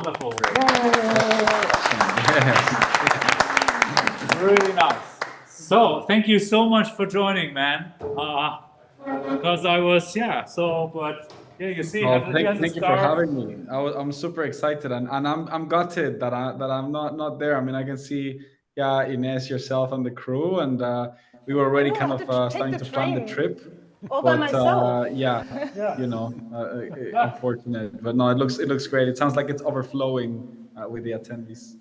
Wonderful. Really nice. So thank you so much for joining, man. Because I was, but you see, thank you for having me. I'm super excited, and I'm gutted that I'm not there. I mean, I can see Ines, yourself, and the crew, and we were already kind of starting to plan the trip. All by myself. Unfortunate, but no, it looks great. It sounds like it's overflowing with the attendees.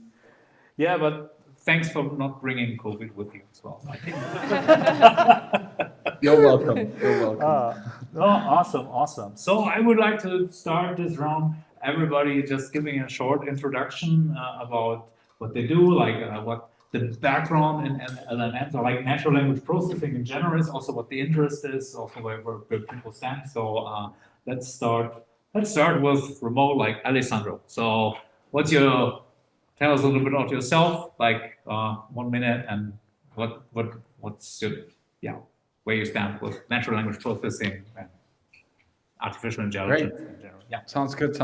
Yeah, but thanks for not bringing COVID with you as well. You're welcome. Awesome. So I would like to start this round. Everybody just giving a short introduction about what they do, what the background in LLMs or like natural language processing in general is, also what the interest is, also where people stand. So let's start with remote, like Alejandro. So tell us a little bit about yourself, 1 minute, and what's your where you stand with natural language processing and artificial intelligence in general. Yeah. Sounds good.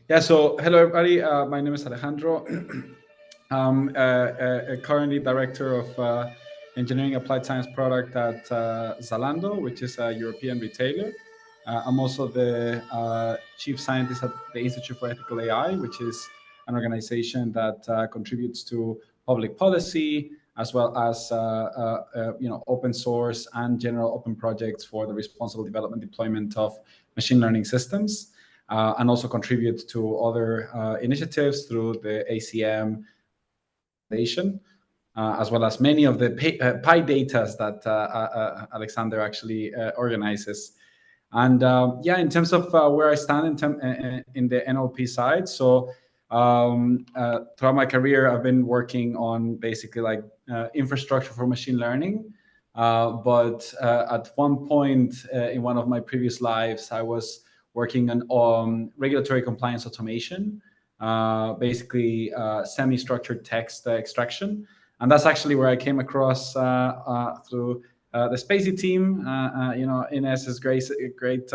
Yeah, so hello everybody. My name is Alejandro. I'm currently director of engineering applied science product at Zalando, which is a European retailer. I'm also the chief scientist at the Institute for Ethical AI, which is an organization that contributes to public policy, as well as open source and general open projects for the responsible development deployment of machine learning systems, and also contribute to other initiatives through the ACM Foundation, as well as many of the PyDatas that Alexander actually organizes. And in terms of where I stand in the NLP side, so throughout my career, I've been working on basically infrastructure for machine learning. But at one point in one of my previous lives, I was working on regulatory compliance automation, basically semi-structured text extraction. And that's actually where I came across through the Spacey team, Ines's great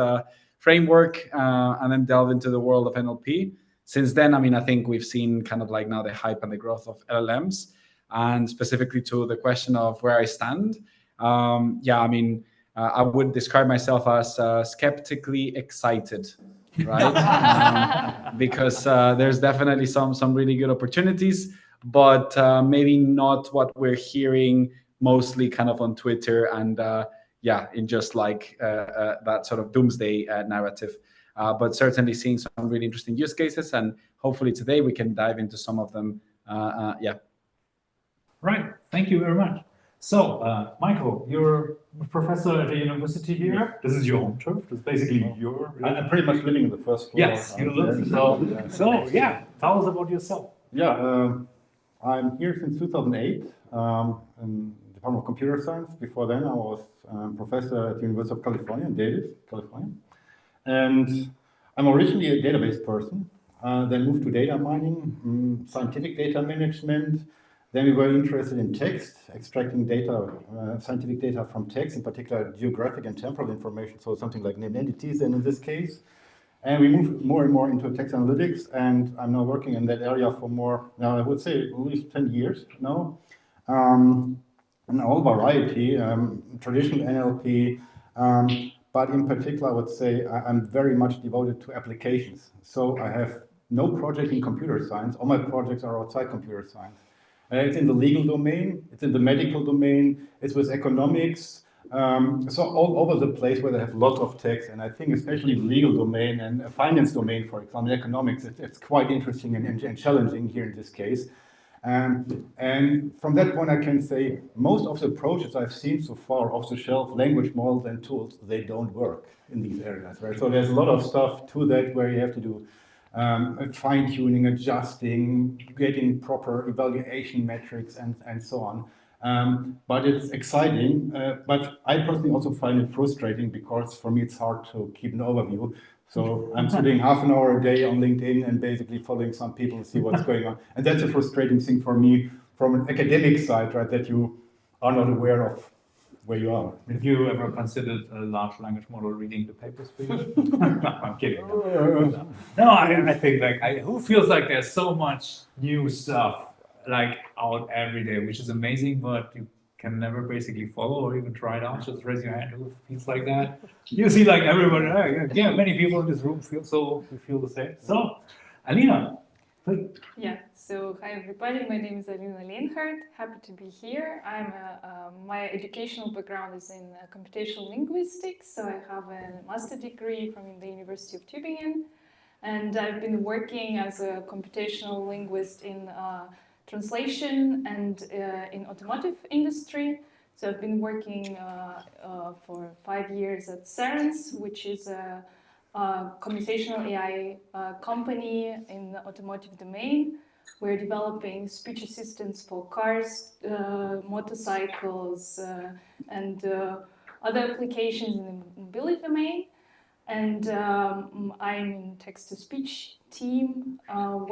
framework, and then delve into the world of NLP. Since then, I think we've seen kind of now the hype and the growth of LLMs, and specifically to the question of where I stand. I would describe myself as skeptically excited, right? Because there's definitely some really good opportunities, but maybe not what we're hearing mostly kind of on Twitter and in just that sort of doomsday narrative. But certainly seeing some really interesting use cases, and hopefully today we can dive into some of them. Right. Thank you very much. So, Michael, you're a professor at a university here. This is your home turf. This is basically your. I'm pretty much living in the first floor. Yes, you live. Tell us about yourself. Yeah, I'm here since 2008 in the Department of Computer Science. Before then, I was professor at the University of California in Davis, California. And I'm originally a database person, then moved to data mining, scientific data management. Then we were interested in text, extracting data, scientific data from text, in particular geographic and temporal information, so something like named entities in this case. And we moved more and more into text analytics, and I'm now working in that area for I would say at least 10 years now. In all variety, traditional NLP, but in particular, I would say I'm very much devoted to applications. So I have no project in computer science. All my projects are outside computer science. It's in the legal domain, it's in the medical domain, it's with economics, so all over the place where they have lots of text. And I think especially the legal domain and finance domain, for example, economics, it's quite interesting and challenging here in this case. And from that point, I can say most of the approaches I've seen so far, off-the-shelf language models and tools, they don't work in these areas, right? So there's a lot of stuff to that where you have to do fine-tuning, adjusting, getting proper evaluation metrics, and so on. But it's exciting. But I personally also find it frustrating because for me it's hard to keep an overview. So I'm sitting half an hour a day on LinkedIn and basically following some people to see what's going on. And that's a frustrating thing for me from an academic side, right? That you are not aware of where you are. Have you ever considered a large language model reading the papers for you? No, I'm kidding. No, I think like who feels like there's so much new stuff like out every day, which is amazing, but you can never basically follow or even try it out. Just raise your hand who feels like that. You see like everybody, yeah, many people in this room feel the same. So, Alina, please. Yeah, so hi everybody, my name is Alina Lehnhard, happy to be here. My educational background is in computational linguistics, so I have a master degree from the University of Tübingen, and I've been working as a computational linguist in translation and in automotive industry. So I've been working for 5 years at Cerence, which is a conversational AI company in the automotive domain. We're developing speech assistants for cars, motorcycles, and other applications in the mobility domain. And I'm in text-to-speech team,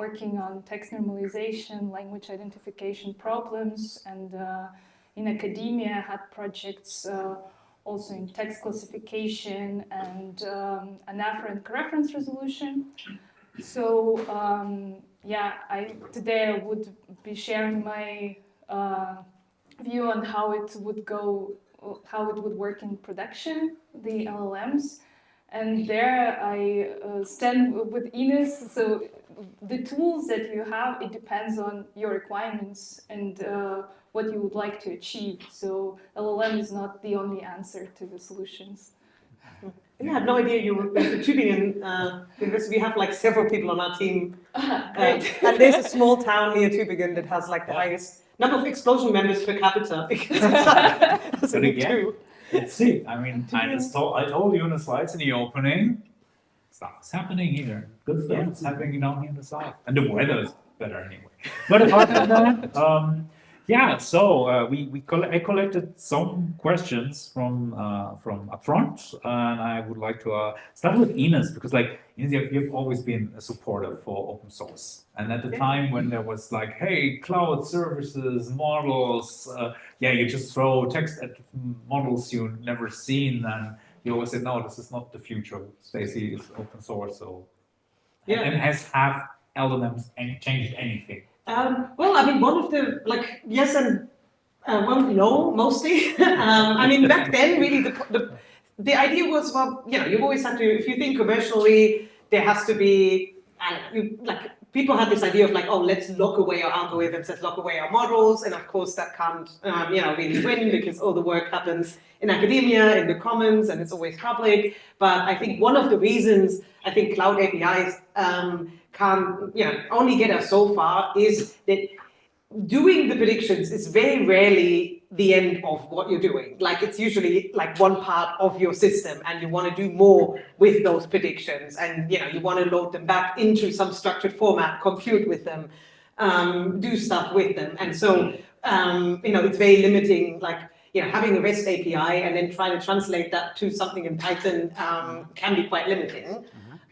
working on text normalization, language identification problems, and in academia I had projects also in text classification and anaphrenic reference resolution. So today I would be sharing my view on how it would work in production, the LLMs. And there I stand with Ines. So the tools that you have, it depends on your requirements and what you would like to achieve. So LLM is not the only answer to the solutions. I had no idea you were at the Tübingen because we have like several people on our team. And there's a small town near Tübingen that has like the highest number of explosion members per capita because it's like But again, let's see. I mean, I told you in the slides in the opening, stuff is happening here. Good stuff is happening down here in the south. And the weather is better anyway. But apart from that, I collected some questions from upfront, and I would like to start with Ines, because like Ines, you've always been a supporter for open source. And at the time when there was like, hey, cloud services, models, you just throw text at models you've never seen, and you always said, no, this is not the future. Stacy is open source, so and have LLMs changed anything? Well, I mean, one of the yes and no, mostly. I mean, back then, really, the idea was, well, you always have to, if you think commercially, there has to be, people had this idea of like, oh, let's lock away our algorithms, let's lock away our models, and of course that can't, really win because all the work happens in academia, in the commons, and it's always public. But I think one of the reasons I think cloud APIs can, only get us so far is that doing the predictions is very rarely the end of what you're doing. Like it's usually like one part of your system, and you want to do more with those predictions, and you want to load them back into some structured format, compute with them, do stuff with them, and so it's very limiting. Like having a REST API and then trying to translate that to something in Python can be quite limiting.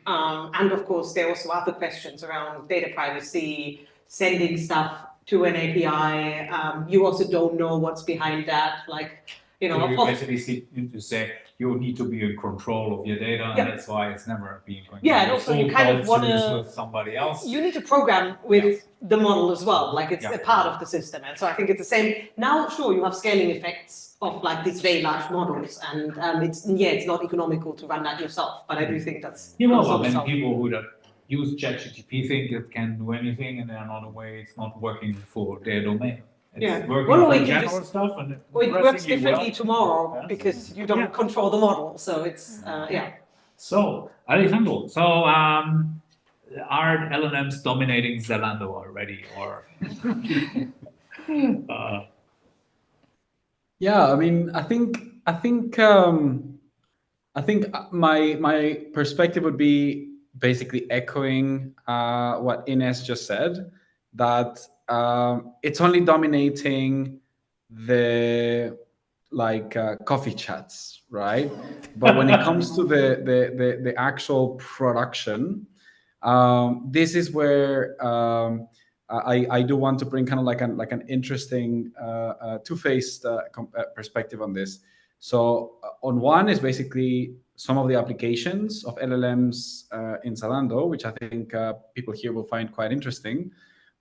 And of course, there are also other questions around data privacy, sending stuff to an API. You also don't know what's behind that. So you basically need to say you need to be in control of your data, and that's why it's never been going to and also you kind of want with somebody else. You need to program with the model as well, like it's a part of the system. And so I think it's the same. Now, sure, you have scaling effects of like these very large models, and it's not economical to run that yourself. But I do think that's many people who use ChatGPT think it can do anything, and then on the way it's not working for their domain. It's working for general stuff, and it works differently tomorrow because you don't control the model. So it's So Alejandro, are LLMs dominating Zalando already, or? I mean, I think my perspective would be basically echoing what Ines just said, that it's only dominating the coffee chats, right? But when it comes to the actual production, this is where I do want to bring kind of like an interesting two-faced perspective on this. So on one is basically some of the applications of LLMs in Zalando, which I think people here will find quite interesting.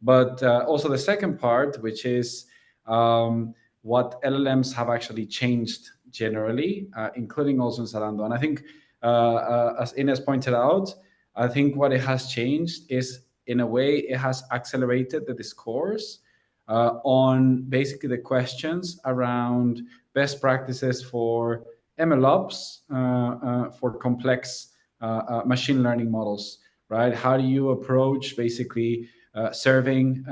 But also the second part, which is what LLMs have actually changed generally, including also in Zalando. And I think, as Ines pointed out, I think what it has changed is, in a way, it has accelerated the discourse on basically the questions around best practices for MLOps for complex machine learning models, right? How do you approach basically serving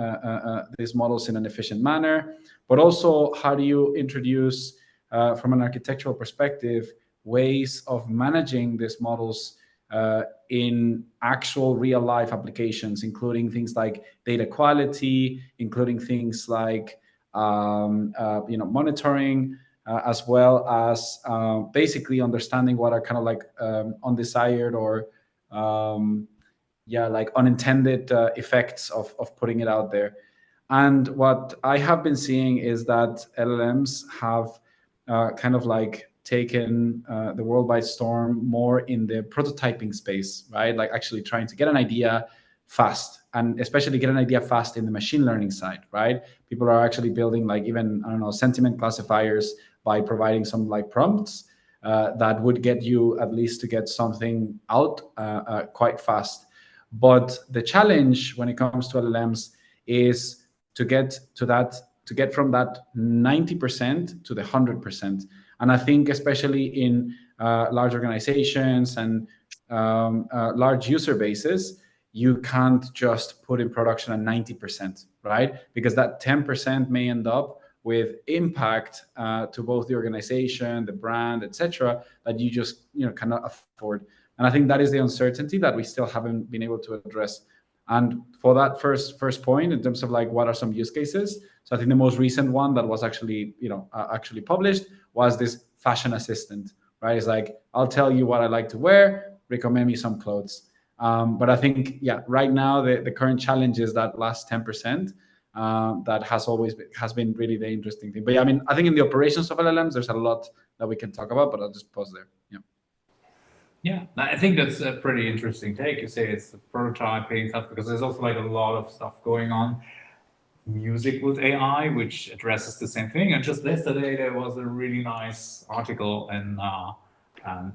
these models in an efficient manner? But also, how do you introduce, from an architectural perspective, ways of managing these models in actual real life applications, including things like data quality, including things like monitoring, as well as basically understanding what are kind of like undesired or like unintended effects of putting it out there. And what I have been seeing is that LLMs have kind of like taken the world by storm more in the prototyping space, right? Like actually trying to get an idea fast, and especially get an idea fast in the machine learning side, right? People are actually building like even, I don't know, sentiment classifiers by providing some like prompts that would get you at least to get something out quite fast. But the challenge when it comes to LLMs is to get from that 90% to the 100%. And I think especially in large organizations and large user bases, you can't just put in production at 90%, right? Because that 10% may end up with impact to both the organization, the brand, etc., that you just cannot afford. And I think that is the uncertainty that we still haven't been able to address. And for that first point, in terms of like what are some use cases, so I think the most recent one that was actually actually published was this fashion assistant, right? It's like, I'll tell you what I like to wear, recommend me some clothes. But I think, right now the current challenge is that last 10%. That has been really the interesting thing. But I mean, I think in the operations of LLMs, there's a lot that we can talk about, but I'll just pause there. Yeah, I think that's a pretty interesting take. You say it's prototyping stuff, because there's also like a lot of stuff going on. Music with AI, which addresses the same thing. And just yesterday, there was a really nice article in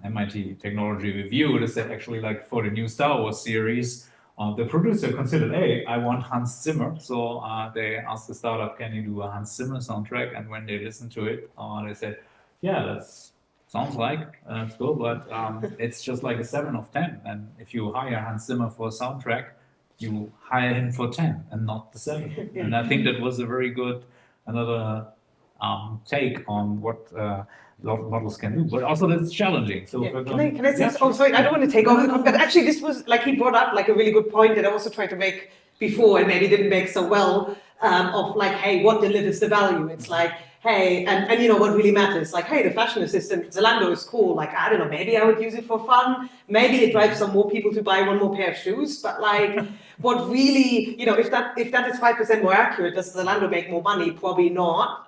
MIT Technology Review that said actually, like, for the new Star Wars series, the producer considered, hey, I want Hans Zimmer. So they asked the startup, can you do a Hans Zimmer soundtrack? And when they listened to it, they said, yeah, that's sounds like it's cool, but it's just like a 7 of 10. And if you hire Hans Zimmer for a soundtrack, you hire him for 10 and not the 7. And I think that was a very good another take on what models can do, but also that's challenging. So can I say? Oh, sorry, I don't want to take over, but actually, this was like he brought up like a really good point that I also tried to make before and maybe didn't make so well. Of like, hey, what delivers the value? It's like, hey, and what really matters, like, hey, the fashion assistant, Zalando is cool, like, I don't know, maybe I would use it for fun, maybe it drives some more people to buy one more pair of shoes, but like, what really, if that is 5% more accurate, does Zalando make more money? Probably not,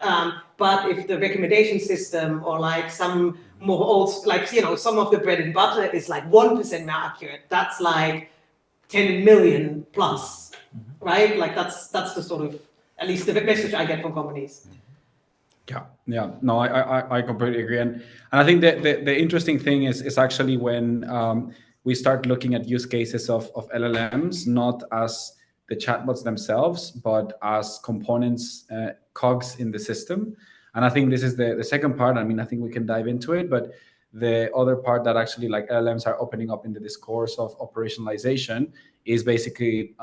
but if the recommendation system or like some more old, like, some of the bread and butter is like 1% more accurate, that's like 10 million plus, right? Like, that's the sort of, at least the message I get from companies. Yeah. No, I completely agree. And I think that the interesting thing is actually when we start looking at use cases of LLMs, not as the chatbots themselves, but as components, cogs in the system. And I think this is the second part. I mean, I think we can dive into it, but the other part that actually like LLMs are opening up in the discourse of operationalization is basically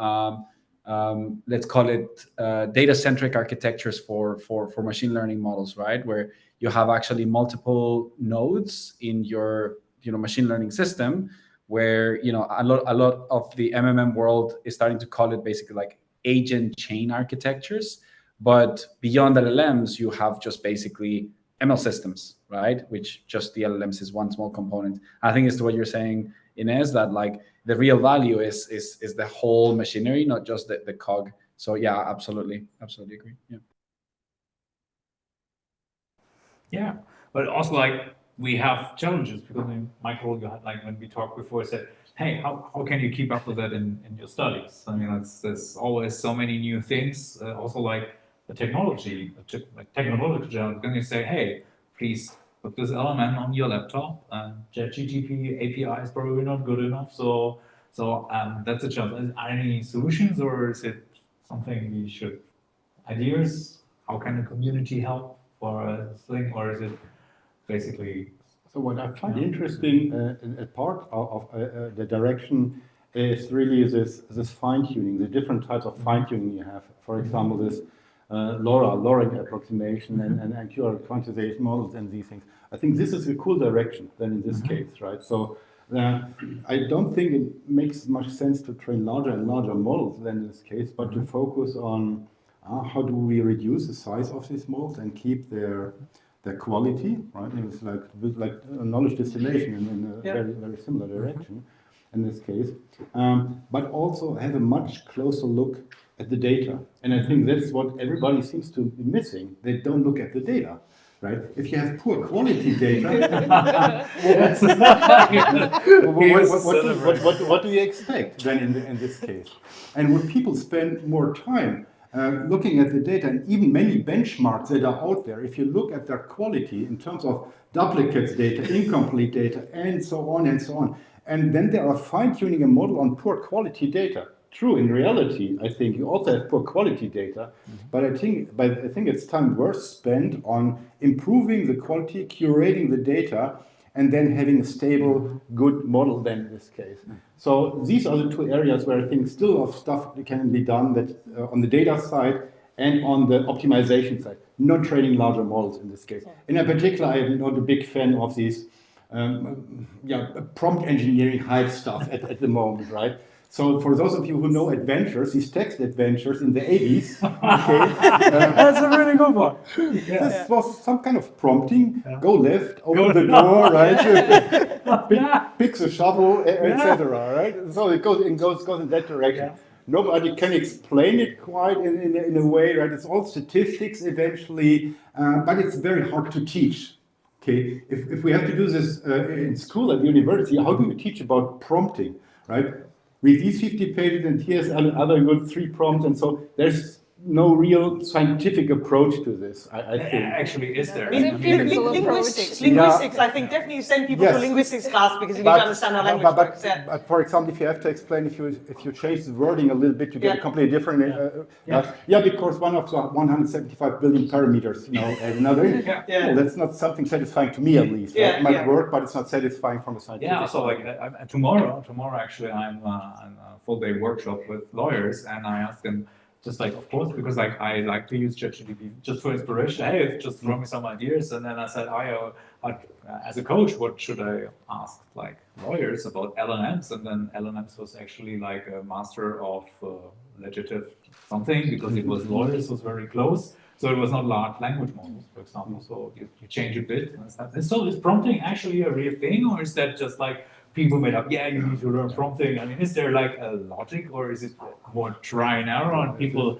let's call it data-centric architectures for machine learning models, right? Where you have actually multiple nodes in your machine learning system, where a lot of the MMM world is starting to call it basically like agent chain architectures. But beyond LLMs, you have just basically ML systems, right? Which just the LLMs is one small component. I think it's what you're saying, Ines, that like the real value is the whole machinery, not just the cog. So yeah, absolutely agree. Yeah. but also like we have challenges because my colleague had, like when we talked before said, hey, how can you keep up with that in your studies? I mean, there's always so many new things. Also like the technology, like technological challenge. Then you say, hey, please put this element on your laptop, and ChatGPT API is probably not good enough. So that's a challenge. Are any solutions, or is it something we should ideas? How can the community help for this thing, or is it basically? So what I find interesting, a part of the direction is really this fine tuning, the different types of fine tuning you have. For example, this LoRa approximation and QR quantization models and these things. I think this is a cool direction then in this case, right? So I don't think it makes much sense to train larger and larger models than in this case, but to focus on how do we reduce the size of these models and keep their quality, right? It's like knowledge distillation in a very similar direction in this case, but also have a much closer look at the data. And I think that's what everybody seems to be missing. They don't look at the data, right? If you have poor quality data, what do you expect then in this case? And would people spend more time looking at the data, and even many benchmarks that are out there, if you look at their quality in terms of duplicates data, incomplete data, and so on and so on, and then they are fine-tuning a model on poor quality data. True, in reality, I think you also have poor quality data, but I think it's time worth spent on improving the quality, curating the data, and then having a stable, good model then in this case. So these are the two areas where I think still a lot of stuff can be done that on the data side and on the optimization side, not training larger models in this case. And in particular, I'm not a big fan of these prompt engineering hype stuff at the moment, right? So for those of you who know adventures, these text adventures in the 80s, That's a really good one. this was some kind of prompting, go left, open the door, right? Pick the shovel, etc. Right? So it goes in that direction. Nobody can explain it quite in a way, right? It's all statistics eventually, but it's very hard to teach. Okay, if we have to do this in school at university, how do we teach about prompting, right? Read these 50 pages and here's other good 3 prompts, and so there's no real scientific approach to this, I think. Actually, is there? Linguistics, I think definitely send people to linguistics class because you need to understand how language works. But for example, if you have to explain, if you change the wording a little bit, you get a completely different. Because one of the 175 billion parameters, well, that's not something satisfying to me at least. It might work, but it's not satisfying from a scientific. Yeah. So like tomorrow actually, I'm on a full day workshop with lawyers, and I ask them. Just like, of course, because like I like to use ChatGPT just for inspiration. Hey, just throw me some ideas, and then I said, as a coach, what should I ask like lawyers about LLMs? And then LLMs was actually like a master of legislative something because it was lawyers was very close. So it was not large language models, for example. So you change a bit and stuff. And so is prompting actually a real thing, or is that just like people made up, you need to learn prompting? I mean, is there like a logic, or is it more try and error, and people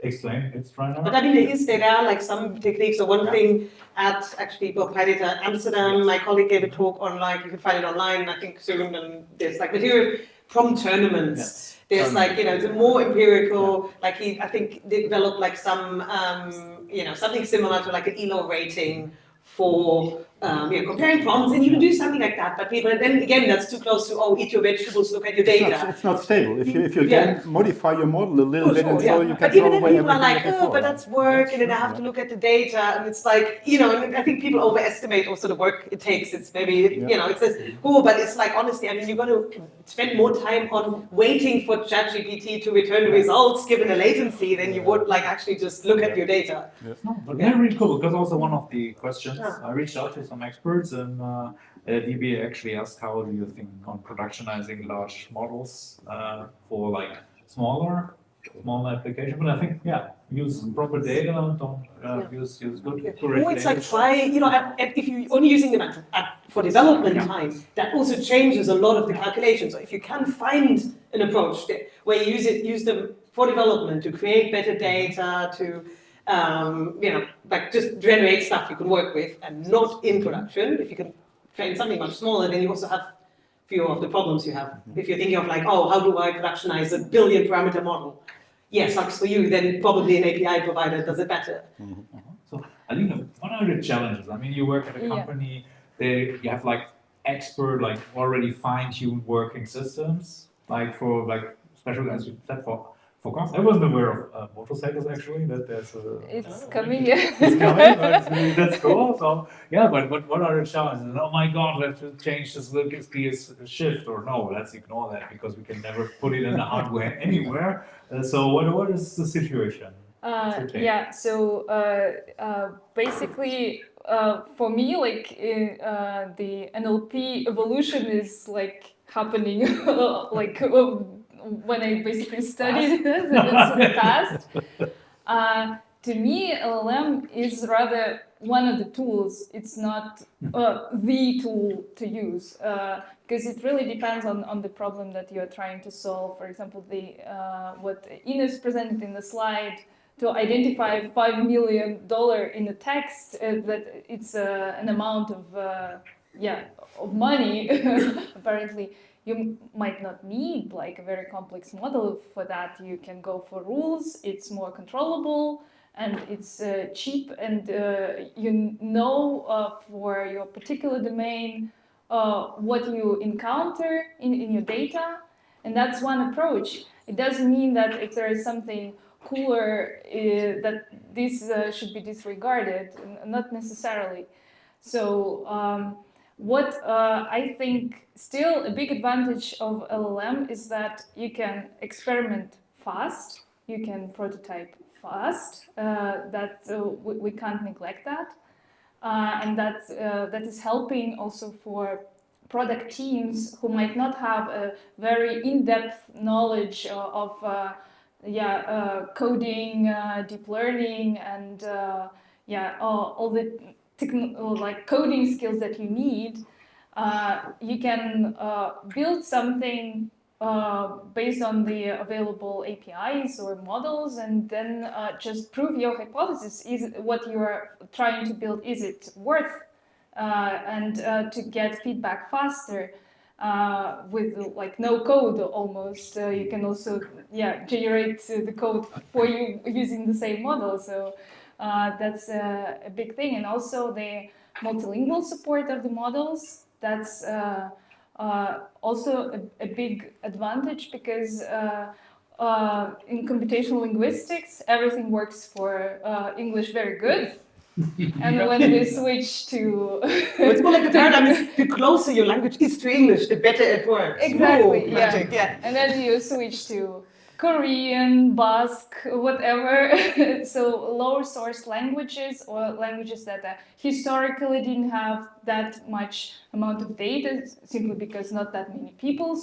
explain it's try and error? But I mean, there are like some techniques. So one thing at actually PyData Amsterdam, my colleague gave a talk on, like, you can find it online, I think soon, and there's like material prompt tournaments. There's like, it's a more empirical, like I think they developed like some, something similar to like an ELO rating for comparing prompts, and you can do something like that. But then again, that's too close to eat your vegetables, look at your data. It's not stable. If you can modify your model a little bit, and so you can. But even then, people are like, but that's work, and then I have to look at the data, and it's like, and I think people overestimate also the work it takes. It's maybe it says, but it's like, honestly, I mean, you're going to spend more time on waiting for ChatGPT to return the results given the latency than you would like actually just look at your data. But they're really cool, because also one of the questions I reached out to some experts, and DB actually asked, how do you think on productionizing large models for like smaller application? But I think use proper data, don't use good. It's like try, if you're only using them for development time, that also changes a lot of the calculations. So if you can find an approach where you use them for development to create better data, to like just generate stuff you can work with and not in production. If you can train something much smaller, then you also have fewer of the problems you have. If you're thinking of like, oh, how do I productionize a billion parameter model? Yes, sucks for you, then probably an API provider does it better. So, Alina, what are the challenges? I mean, you work at a Yeah. company, you have like expert, like already fine-tuned working systems, like for like, especially as you said for cars. I wasn't aware of motorcycles actually, that there's a... It's coming, yeah. It's coming, but that's cool. So, yeah, but what are the challenges? And, oh my God, let's change this Lucas gears shift, or no, let's ignore that because we can never put it in the hardware anywhere. So what is the situation? Okay. Yeah, so basically, for me, like the NLP evolution is like happening, like when I basically studied it, and it's fast. To me, LLM is rather one of the tools. It's not the tool to use because it really depends on the problem that you're trying to solve. For example, what Ines presented in the slide, to identify $5 million in a text, that it's an amount of money. Apparently, you might not need like a very complex model for that. You can go for rules. It's more controllable and it's cheap, and for your particular domain what you encounter in your data, and that's one approach. It doesn't mean that if there is something cooler that this should be disregarded, not necessarily. So what I think still a big advantage of LLM is that you can experiment fast, you can prototype fast, we can't neglect that, and that is helping also for product teams who might not have a very in-depth knowledge of coding, deep learning, and all the like coding skills that you need. You can build something based on the available APIs or models, and then just prove your hypothesis. Is what you are trying to build, is it worth? And to get feedback faster. With like no code almost, you can also generate the code for you using the same model. So that's a big thing, and also the multilingual support of the models. That's also a big advantage because in computational linguistics everything works for English very good. And when we switch to... It's more like the paradigm is the closer your language is to English, the better it works. Exactly, Ooh, magic, yeah. And then you switch to Korean, Basque, whatever. So lower source languages, or languages that historically didn't have that much amount of data, simply because not that many people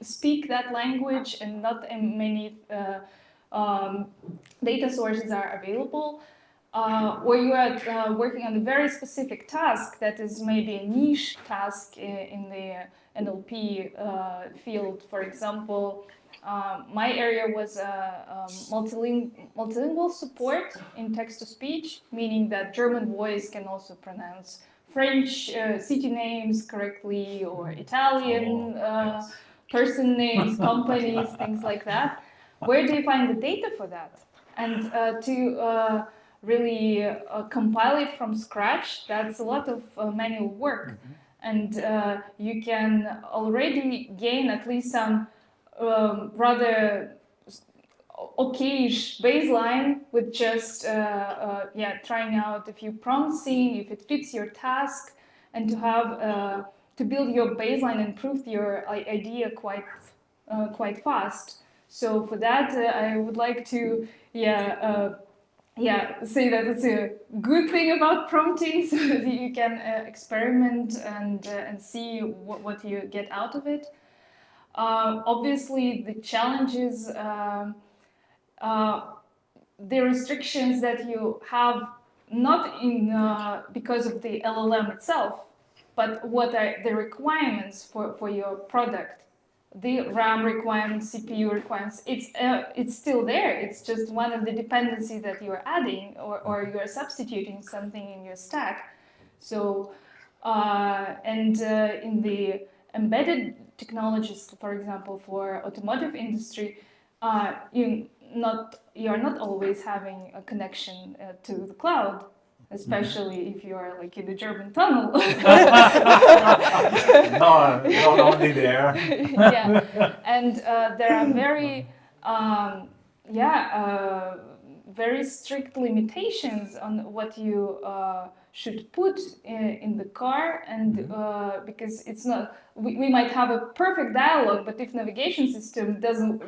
speak that language and not many data sources are available. Or you are working on a very specific task that is maybe a niche task in the NLP field. For example, my area was multilingual support in text-to-speech, meaning that German voice can also pronounce French city names correctly, or Italian person names, companies, things like that. Where do you find the data for that? And to really compile it from scratch, that's a lot of manual work. And you can already gain at least some rather okayish baseline with just trying out a few prompts, seeing if it fits your task, and to have to build your baseline and prove your idea quite fast. So for that, I would like to say that it's a good thing about prompting, so that you can experiment and see what you get out of it. Obviously, the challenges, the restrictions that you have, not in because of the LLM itself, but what are the requirements for your product. the RAM requirements, CPU requirements, it's still there. It's just one of the dependencies that you're adding or you're substituting something in your stack. So, in the embedded technologies, for example, for automotive industry, you're not always having a connection to the cloud, especially if you are like in the German tunnel. No, not only there. Yeah, and there are very strict limitations on what you should put in the car, and because it's not, we might have a perfect dialogue, but if navigation system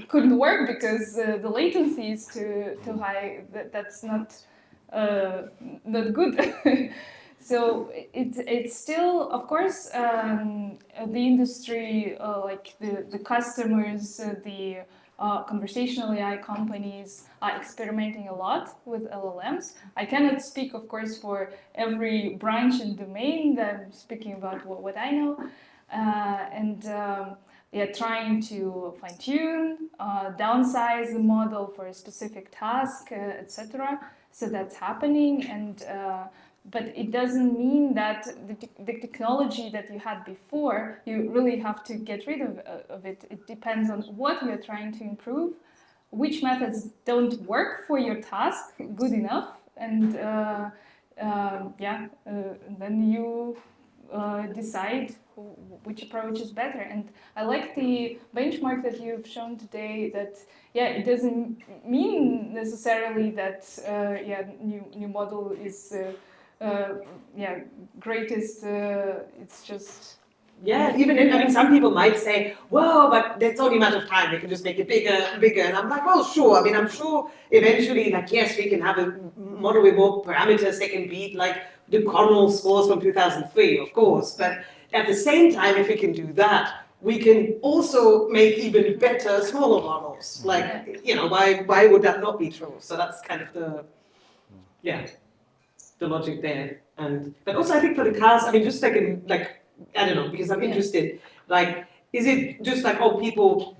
couldn't work because the latency is too high, that's not good. So it's still, of course, the industry, like the customers, the conversational AI companies are experimenting a lot with LLMs. I cannot speak, of course, for every branch and domain. I'm speaking about what I know, and they are trying to fine-tune, downsize the model for a specific task, etc. So that's happening, and but it doesn't mean that the technology that you had before, you really have to get rid of it. It depends on what you're trying to improve, which methods don't work for your task good enough, and then you decide which approach is better. And I like the benchmark that you've shown today, that it doesn't mean necessarily that new model is greatest. It's just Some people might say, well, but it's only a matter of time. We can just make it bigger and bigger. And I'm like, well, sure. I mean, I'm sure eventually, like, yes, we can have a model with more parameters that can beat, like, the Connell scores from 2003, of course. But at the same time, if we can do that, we can also make even better, smaller models. Like, why would that not be true? So that's kind of the logic there. But also, I think for the cars, I mean, just I don't know, because I'm interested. Like, is it just like, people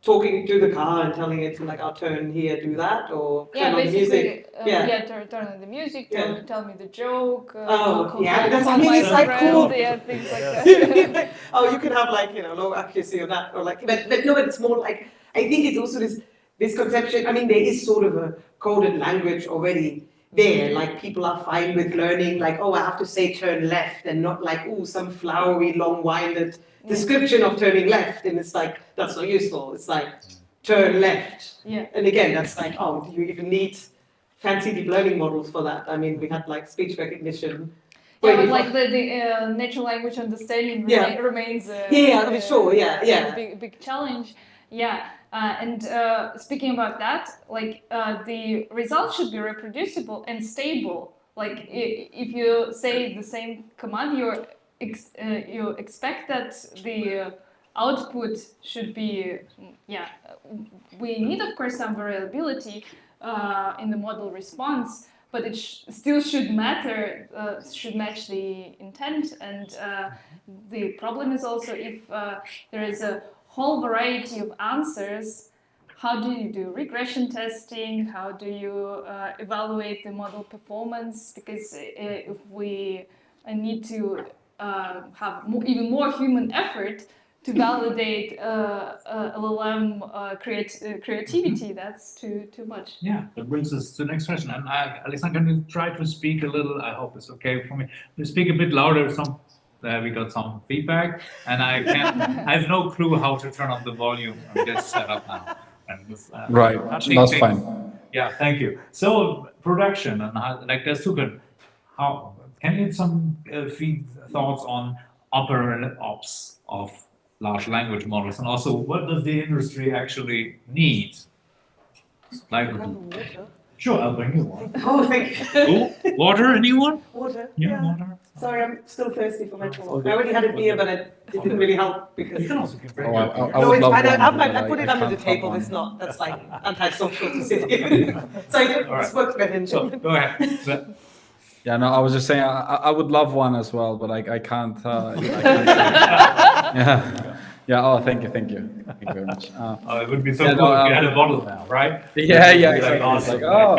talking to the car and telling it to, like, I'll turn here, do that, or turn on the music? Turn on the music, tell me the joke. That's, I mean, it's like cool. Things like that. You can have, like, low accuracy or that, or like, but it's more like, I think it's also this conception. I mean, there is sort of a coded language already there, like, people are fine with learning, like, I have to say turn left, and not like, some flowery, long-winded description of turning left, and it's like, that's not useful. It's like, turn left. Yeah. And again, that's like, do you even need fancy deep learning models for that? I mean, we had, like, speech recognition. But like the natural language understanding remains a big challenge. And speaking about that, like, the results should be reproducible and stable. Like, if you say the same command, you expect that the output should be, we need, of course, some variability in the model response, but it still should matter, should match the intent. And the problem is also if there is a whole variety of answers, how do you do regression testing? How do you evaluate the model performance? Because if we need to have even more human effort to validate LLM creativity, that's too much. Yeah, that brings us to the next question. And Alexander, can you try to speak a little? I hope it's okay for me. You speak a bit louder. We got some feedback, and I have no clue how to turn up the volume on this setup now. And this, right, that's fine. Yeah, thank you. So production, and there's two good. How can you get some thoughts on ops of large language models, and also what does the industry actually need? Like, sure, I'll bring you one. Oh, thank you. Water, anyone? Water. Yeah, water. Sorry, I'm still thirsty for my water. I already had a beer, but it didn't really help because. You can also give I No, would it's love fine. one, I but put it I under the can't table. have It's one. not. That's like antisocial to sit here. So it works better in So go ahead. Yeah, no, I was just saying I would love one as well, but I can't. Yeah. Oh, thank you very much. It would be so Yeah, cool no, if you had a bottle now, right? Yeah, That would yeah, be, like, exactly. It's awesome. like, oh,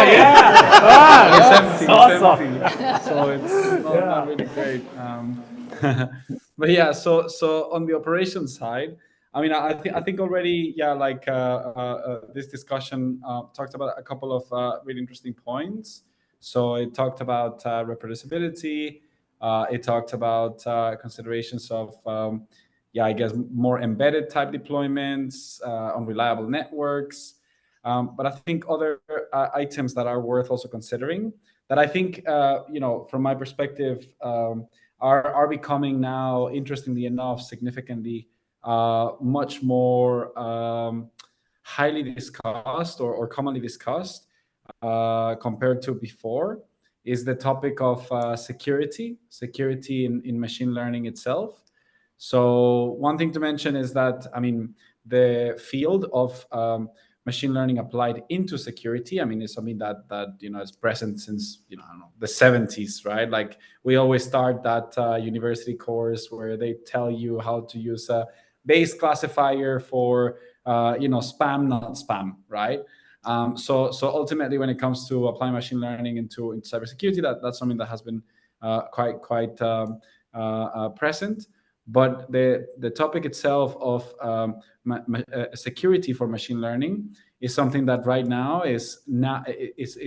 yeah. it's empty, awesome. it's empty. So it's not really great. But yeah, so on the operations side, I mean, I think already, yeah, like this discussion talked about a couple of really interesting points. So it talked about reproducibility. It talked about considerations of yeah, I guess more embedded type deployments on reliable networks. But I think other items that are worth also considering that I think, from my perspective, are becoming now, interestingly enough, significantly much more highly discussed or commonly discussed compared to before is the topic of security in machine learning itself. So one thing to mention is that, I mean, the field of machine learning applied into security, I mean, is something that is present since I don't know, the 70s, right? Like we always start that university course where they tell you how to use a base classifier for spam, not spam, right? So ultimately, when it comes to applying machine learning into cybersecurity, that's something that has been quite present. But the topic itself of security for machine learning is something that right now is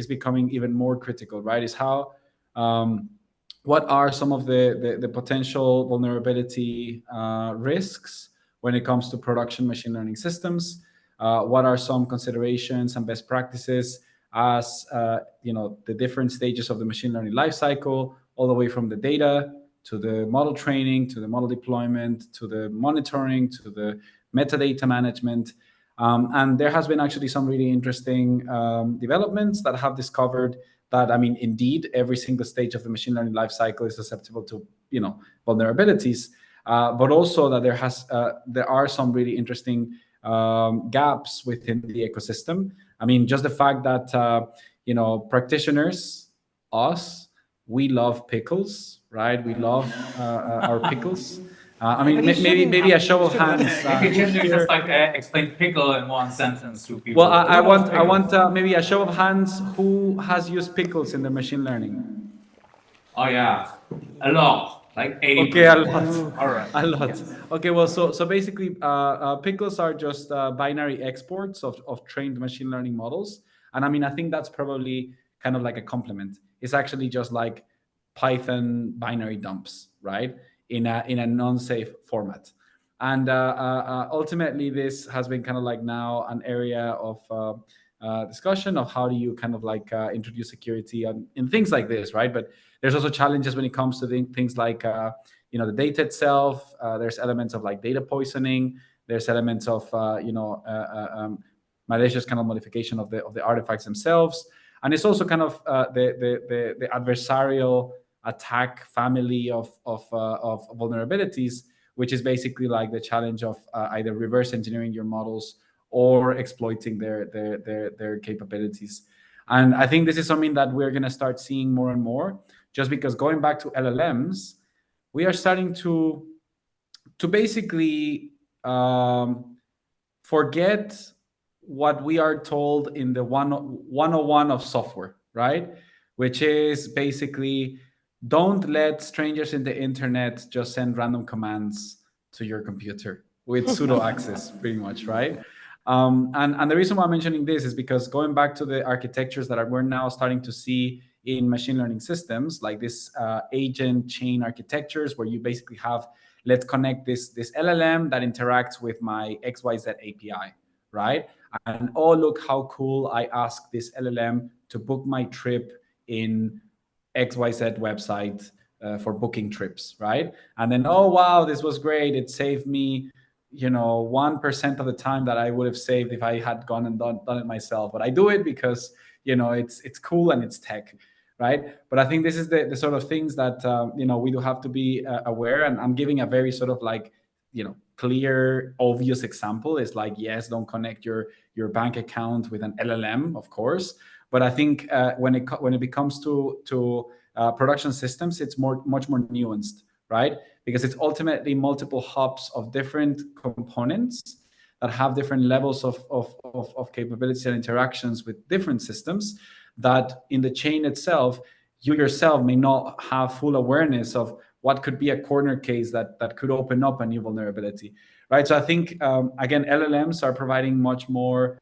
becoming even more critical, right? Is how what are some of the potential vulnerability risks when it comes to production machine learning systems? What are some considerations and best practices as the different stages of the machine learning lifecycle, all the way from the data to the model training, to the model deployment, to the monitoring, to the metadata management. And there has been actually some really interesting developments that have discovered that, I mean, indeed, every single stage of the machine learning lifecycle is susceptible to, vulnerabilities, but also that there are some really interesting gaps within the ecosystem. I mean, just the fact that, practitioners, us, we love pickles, right? We love our pickles. I mean, maybe a show of hands. Can you just like explain pickle in one sentence to people? Well, I want maybe a show of hands who has used pickles in their machine learning. Oh yeah, a lot, like 80%. Okay, a lot. All right. A lot. Okay, well, so basically, pickles are just binary exports of trained machine learning models, and I mean, I think that's probably kind of like a compliment. It's actually just like Python binary dumps, right? In a non-safe format. And ultimately, this has been kind of like now an area of discussion of how do you kind of like introduce security in things like this, right? But there's also challenges when it comes to things like the data itself. There's elements of like data poisoning. There's elements of malicious kind of modification of the artifacts themselves, and it's also kind of the adversarial attack family of vulnerabilities, which is basically like the challenge of either reverse engineering your models or exploiting their capabilities. And I think this is something that we're going to start seeing more and more, just because going back to LLMs, we are starting to basically forget what we are told in the 101 of software, right? Which is basically, don't let strangers in the internet just send random commands to your computer with pseudo access, pretty much, right? And the reason why I'm mentioning this is because going back to the architectures that we're now starting to see in machine learning systems, like this agent chain architectures, where you basically have, let's connect this LLM that interacts with my XYZ API, right? And oh, look how cool, I asked this LLM to book my trip in XYZ website for booking trips, right? And then, oh, wow, this was great. It saved me, 1% of the time that I would have saved if I had gone and done it myself. But I do it because, it's cool and it's tech, right? But I think this is the sort of things that, we do have to be aware. And I'm giving a very sort of like, clear, obvious example is like, yes, don't connect your bank account with an LLM, of course. But I think when it comes to production systems, it's much more nuanced, right? Because it's ultimately multiple hubs of different components that have different levels of capabilities and interactions with different systems, that in the chain itself, you yourself may not have full awareness of what could be a corner case that could open up a new vulnerability, right? So I think, again, LLMs are providing much more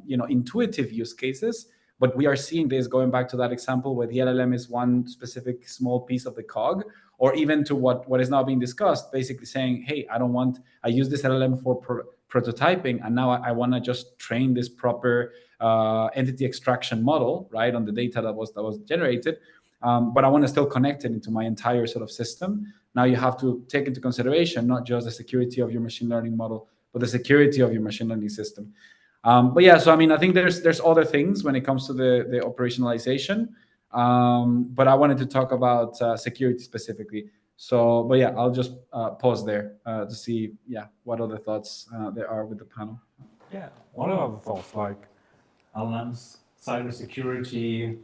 intuitive use cases, but we are seeing this, going back to that example where the LLM is one specific small piece of the cog, or even to what is now being discussed, basically saying, hey, I use this LLM for prototyping, and now I want to just train this proper entity extraction model, right, on the data that was generated, but I want to still connect it into my entire sort of system. Now you have to take into consideration not just the security of your machine learning model, but the security of your machine learning system. But yeah, so I mean, I think there's other things when it comes to the operationalization, but I wanted to talk about security specifically. So, but yeah, I'll just pause there to see, what other thoughts there are with the panel. Yeah, what are the thoughts, like LLMs, cybersecurity,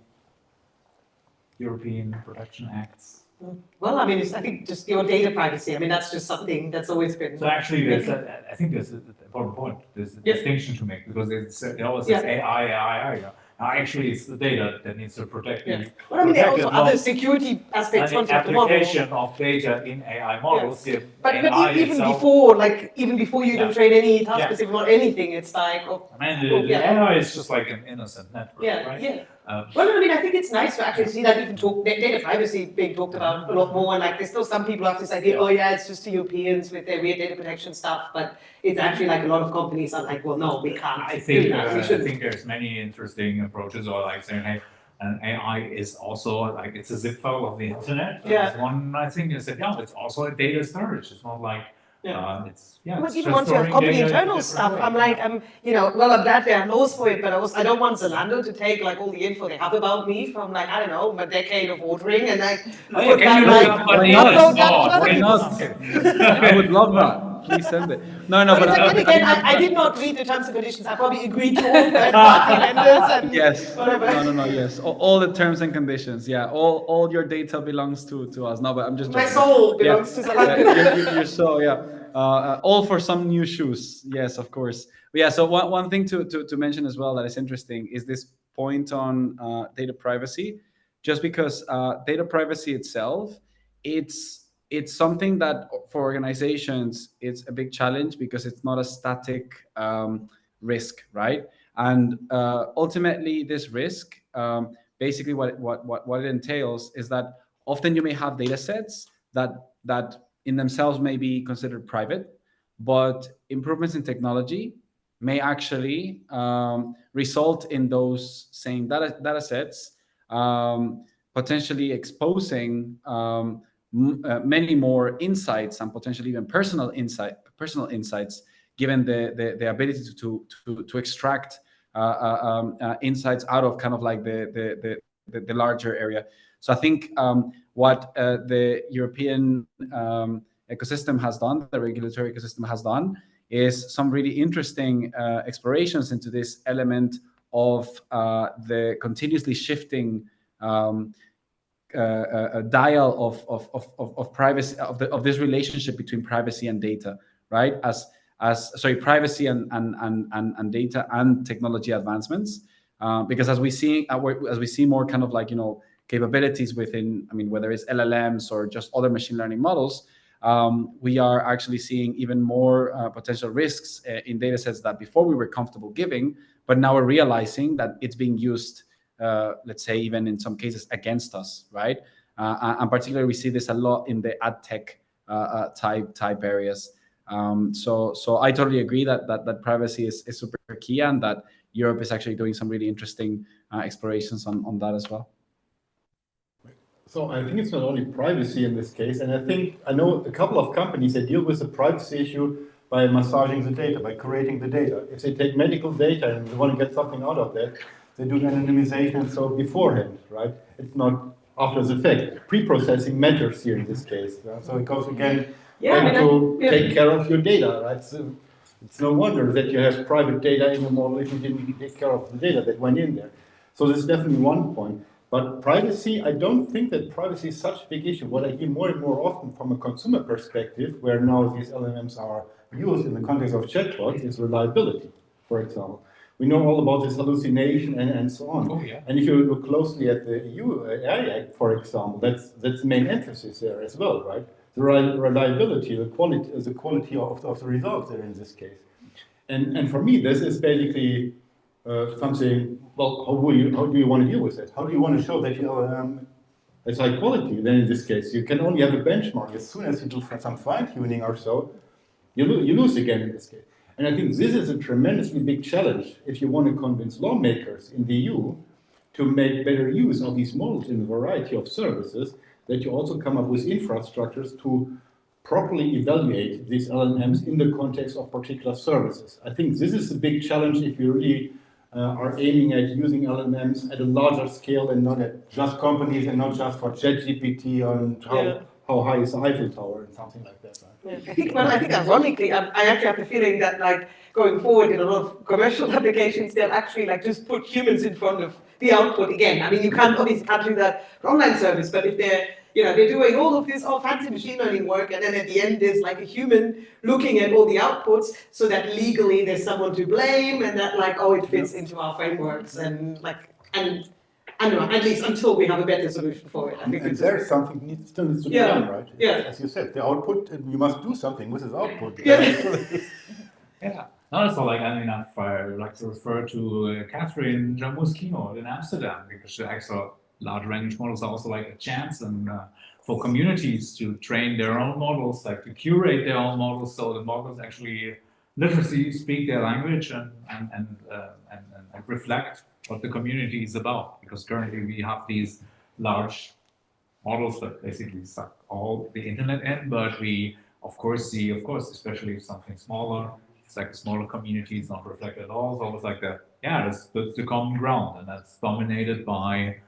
European Protection Acts? Well, I mean, I think just your data privacy. I mean, that's just something that's always been. So actually, I think there's an important point. There's a distinction to make, because it always says AI. Now, actually, it's the data that needs to protect you. Well, I mean, there are also other security aspects and onto the model. application of data in AI models. But AI even itself, before you even train any task-specific or anything, it's like. I mean, the AI is just like an innocent network, right? Well, I mean, I think it's nice to actually see that even data privacy being talked about a lot more. And like, there's still some people have this idea, it's just the Europeans with their weird data protection stuff. But it's actually like a lot of companies are like, well, no, we can't. I think there's many interesting approaches, or like saying, hey, and AI is also like, it's a zip file of the internet. There's one, I think, is that it's also a data storage. It's not like. But even once you have company internal stuff, I'm like, I'm glad there are laws for it, but I don't want Zalando to take like all the info they have about me from like, I don't know, my decade of ordering, and like put that like, why not? I would love that. Please send it. No, but then again, I did not read the terms and conditions. I probably agreed to all third-party vendors and whatever. No, yes. All the terms and conditions. Yeah, all your data belongs to us. No, but I'm just joking. My soul belongs to Zalando. Your soul, all for some new shoes. Yes, of course. But yeah, so one thing to mention as well that is interesting is this point on data privacy. Just because data privacy itself, it's something that for organizations, it's a big challenge because it's not a static risk, right? And ultimately, this risk, basically what it entails is that often you may have data sets that in themselves may be considered private, but improvements in technology may actually result in those same data sets potentially exposing many more insights and potentially even personal insights, given the ability to extract insights out of kind of like the larger area. So I think what the European ecosystem has done, the regulatory ecosystem has done, is some really interesting explorations into this element of the continuously shifting a dial of privacy, of this relationship between privacy and data, right? Privacy and data and technology advancements, because as we see more kind of like capabilities within, I mean, whether it's LLMs or just other machine learning models, we are actually seeing even more potential risks in data sets that before we were comfortable giving, but now we're realizing that it's being used, let's say, even in some cases against us, right? And particularly we see this a lot in the ad tech type areas. So I totally agree that privacy is super key, and that Europe is actually doing some really interesting explorations on that as well. So I think it's not only privacy in this case, and I know a couple of companies that deal with the privacy issue by massaging the data, by creating the data. If they take medical data and they want to get something out of that, they do anonymization so beforehand, right? It's not after the fact. Pre-processing matters here in this case. Right? So it goes again to take care of your data, right? So it's no wonder that you have private data in the model if you didn't take care of the data that went in there. So this is definitely one point. But privacy, I don't think that privacy is such a big issue. What I hear more and more often from a consumer perspective, where now these LLMs are used in the context of chatbots, is reliability, for example. We know all about this hallucination and so on. Oh, yeah. And if you look closely at the EU AI Act, for example, that's the main emphasis there as well, right? The reliability, the quality of the results there in this case. And for me, this is basically something. Well, how do you want to deal with it? How do you want to show that it's high quality? Then in this case, you can only have a benchmark. As soon as you do some fine tuning or so, you lose again in this case. And I think this is a tremendously big challenge if you want to convince lawmakers in the EU to make better use of these models in a variety of services, that you also come up with infrastructures to properly evaluate these LLMs in the context of particular services. I think this is a big challenge if you really are aiming at using LLMs at a larger scale and not at just companies and not just for ChatGPT on how high is the Eiffel Tower and something like that. Right? I think ironically, I actually have the feeling that like going forward in a lot of commercial applications, they'll actually like just put humans in front of the output again. I mean, you obviously can't do that for online service, but if they're doing all of this fancy machine learning work, and then at the end there's like a human looking at all the outputs, so that legally there's someone to blame, and that like it fits into our frameworks, and I don't know, at least until we have a better solution for it. I think and there's something still needs to be done, right? Yeah. As you said, the output, and you must do something with this output. Yeah. No, it's not like, I mean, I like to refer to Catherine Jamou's keynote in Amsterdam, because she actually large language models are also like a chance and for communities to train their own models, like to curate their own models, so the models actually literally speak their language and reflect what the community is about. Because currently we have these large models that basically suck all the internet in, but we of course see, especially if something smaller, it's like a smaller community, it's not reflected at all. So it's like that's the common ground, and that's dominated by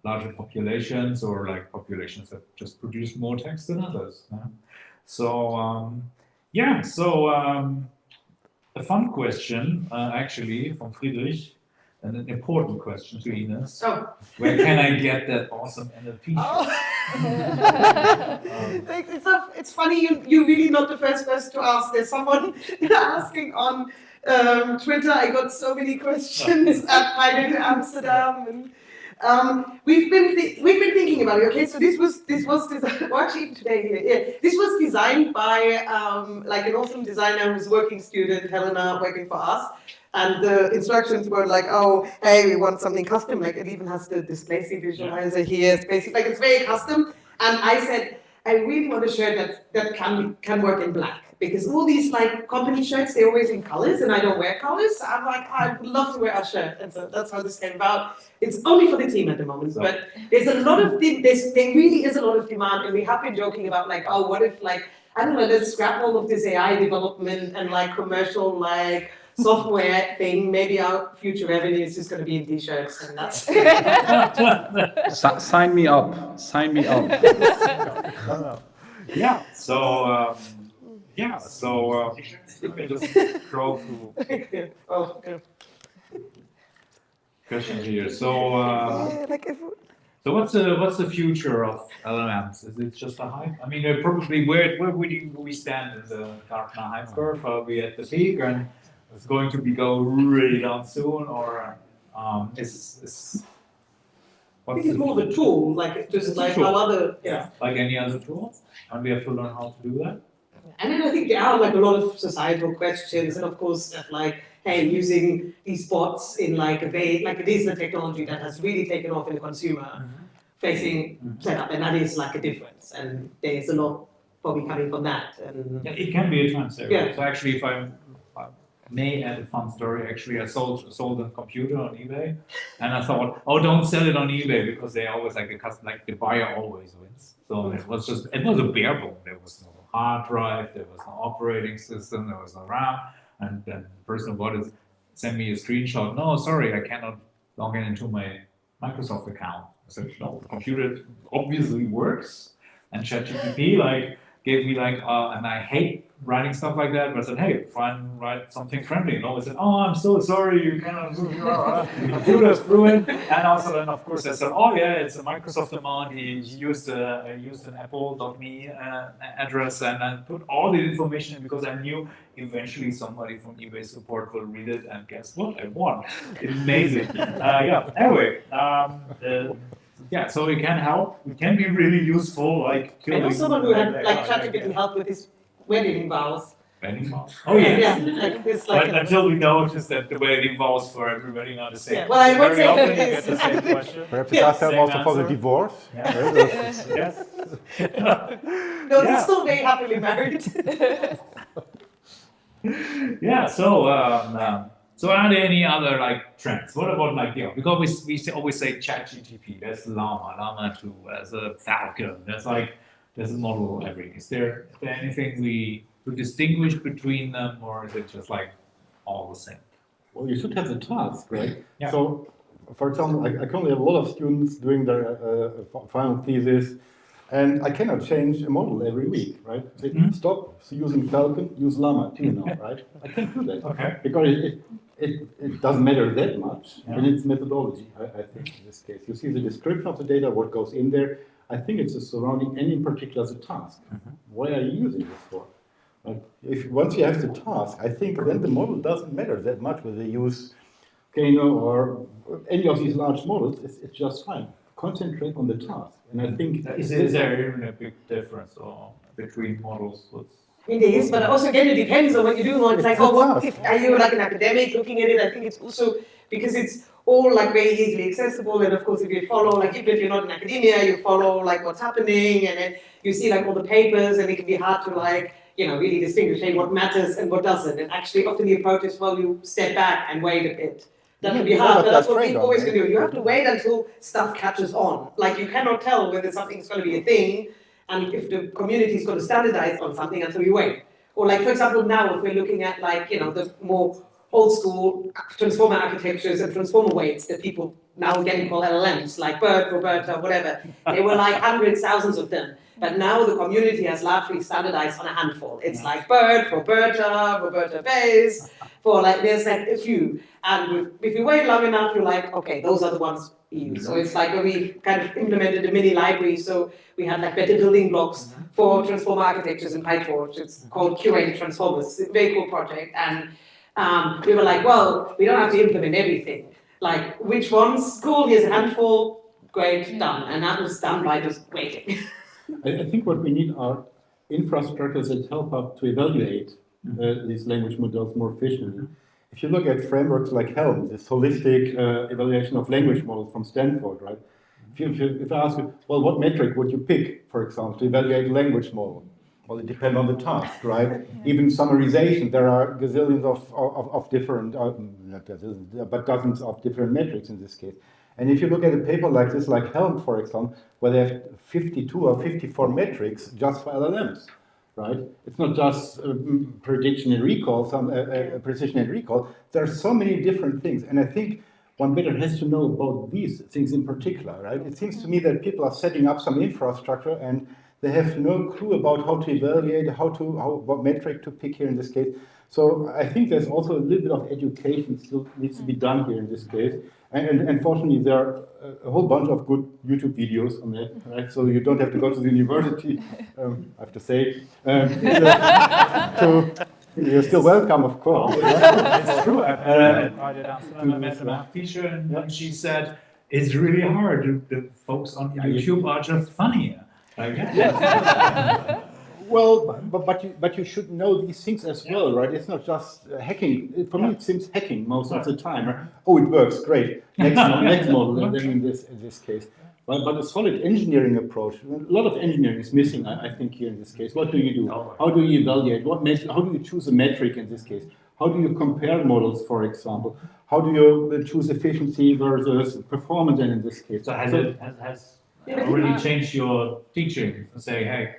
larger populations, or like populations that just produce more text than others. So a fun question actually from Friedrich, and an important question to Ines. Where can I get that awesome NLP? It's funny, you're really not the first person to ask. There's someone asking on Twitter. I got so many questions at PyData Amsterdam, and we've been thinking about it. Okay, so this was designed, or actually even today, this was designed by like an awesome designer who's a working student, Helena, working for us. And the instructions were like, oh, hey, we want something custom. Like it even has the displacing visualizer here. It's basically like it's very custom. And I said, I really want a shirt that can work in black, because all these like company shirts, they're always in colors, and I don't wear colors. So I'm like, I would love to wear a shirt, and so that's how this came about. It's only for the team at the moment, but there's a lot of there really is a lot of demand, and we have been joking about like, oh, what if like, I don't know, let's scrap all of this AI development and like commercial like software thing. Maybe our future revenue is just going to be in t-shirts, and that's Sign me up. Sign me up. Yeah. So let me just scroll through questions here. So what's the future of LLMs? Is it just a hype? I mean, probably where would we stand in the Gartner hype curve? Are we at the peak, and it's going to go really down soon, or is I think it's more of a tool, like just like how other like any other tool, and we have to learn how to do that. And then I think there are like a lot of societal questions, and of course, like, hey, using these bots in like a way, like it is the technology that has really taken off in the consumer-facing setup, and that is like a difference. And there's a lot probably coming from that. And it can be a chance there. Yeah. So actually, if I may add a fun story, actually, I sold a computer on eBay, and I thought, oh, don't sell it on eBay, because they always like the buyer always wins. So it was a bare bone. There was no hard drive, there was no operating system, there was no RAM, and then the person who bought it sent me a screenshot. No, sorry, I cannot log into my Microsoft account. I said, no, the computer obviously works, and ChatGPT gave me and I hate writing stuff like that, but I said, hey, write something friendly. And always said, oh, I'm so sorry, you cannot move your computer's ruined. And also then, of course, I said, oh yeah, it's a Microsoft amount. He used an apple.me address and I put all the information in because I knew eventually somebody from eBay support will read it and guess what? I won. Amazing. Yeah, anyway. Yeah, so it can help. It can be really useful, like I know someone who had like ChatGPT help with his wedding vows. Wedding vows. Oh yes. Yeah, like it's like. But until we notice that the wedding vows for everybody not the same. Yeah, well, I won't Very say often that you it get is. the same question. Perhaps it does help Same also for the answer. divorce. Yes. No, Yeah. they're still very happily married. Yeah. So are there any other like trends? What about like because we always say ChatGPT, there's Llama 2, there's a Falcon, there's a model every. Is there anything we distinguish between them, or is it just like all the same? Well, you should have the task, right? Yeah. So, for example, I currently have a lot of students doing their final thesis, and I cannot change a model every week, right? They stop using Falcon, use Llama 2 now, right? I can't do that. Okay. Because it doesn't matter that much Yeah. in its methodology, I think, in this case. You see the description of the data, what goes in there. I think it's a surrounding, and in particular the task. What are you using this for? Right? Once you have the task, I think then the model doesn't matter that much whether they use Kano or any of these large models, it's just fine. Concentrate on the task. And I think Is there even a big difference between models? It is, but also again, it depends on what you do. It's like, oh, what if are you like an academic looking at it? I think it's also because it's all like very easily accessible, and of course, if you follow, like even if you're not in academia, you follow like what's happening, and then you see like all the papers, and it can be hard to like really distinguish what matters and what doesn't. And actually, often the approach is well, you step back and wait a bit. That can be hard, but that's what we've always going to do. You have to wait until stuff catches on. Like you cannot tell whether something's going to be a thing. And if the community is going to standardize on something until you wait. Or like, for example, now if we're looking at like, the more old school transformer architectures and transformer weights that people now again call LLMs, like BERT, Roberta, whatever. There were like hundreds, thousands of them. But now the community has largely standardized on a handful. It's like BERT, Roberta Base, for like, there's like a few. And if you wait long enough, you're like, okay, those are the ones we use. So it's like when we kind of implemented a mini library, so we had like better building blocks for transformer architectures in PyTorch. It's called Curate Transformers. It's a very cool project. And we were like, well, we don't have to implement everything. Like, which ones? Cool, here's a handful, great, done. And that was done by just waiting. I think what we need are infrastructures that help us to evaluate these language models more efficiently. If you look at frameworks like Helm, this holistic evaluation of language models from Stanford, right? If I ask you, well, what metric would you pick, for example, to evaluate a language model? Well, it depends on the task, right? Even summarization, there are gazillions of different, not gazillions, but dozens of different metrics in this case. And if you look at a paper like this, like Helm, for example, where they have 52 or 54 metrics just for LLMs, right? It's not just prediction and recall, precision and recall. There are so many different things. And I think one better has to know about these things in particular, right? It seems to me that people are setting up some infrastructure and they have no clue about how to evaluate, what metric to pick here in this case. So I think there's also a little bit of education still needs to be done here in this case. And fortunately, there are a whole bunch of good YouTube videos on that, right? So you don't have to go to the university, I have to say. You're still welcome, of course. It's true. I invited Amsterdam as a math teacher, and she said, it's really hard. The folks on YouTube are just funny. Well, but you should know these things as well, right? It's not just hacking. For me, it seems hacking most of the time. Right? Oh, it works, great. Next model, and then in this case. But a solid engineering approach. A lot of engineering is missing, I think, here in this case. What do you do? How do you evaluate? How do you choose a metric in this case? How do you compare models, for example? How do you choose efficiency versus performance? And in this case, So has already changed your teaching to say, hey?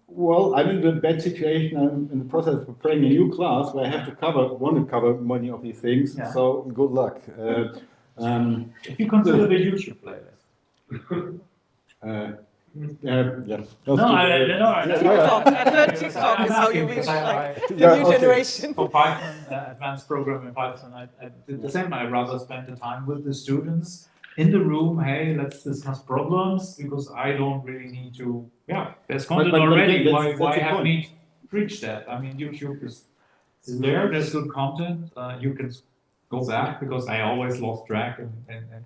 Well, I'm in the bad situation. I'm in the process of preparing a new class where I have to want to cover many of these things. Yeah. So good luck. If you consider the YouTube playlist. Yeah. No, TikTok. I've heard TikTok is how you reach like the new generation. For Python, advanced programming in Python, I did the same. I rather spend the time with the students in the room. Hey, let's discuss problems because I don't really need to. Yeah, there's content but already. again, Why that's the have point. me preach that? I mean, YouTube is there. There's good content. You can go back because I always lost track in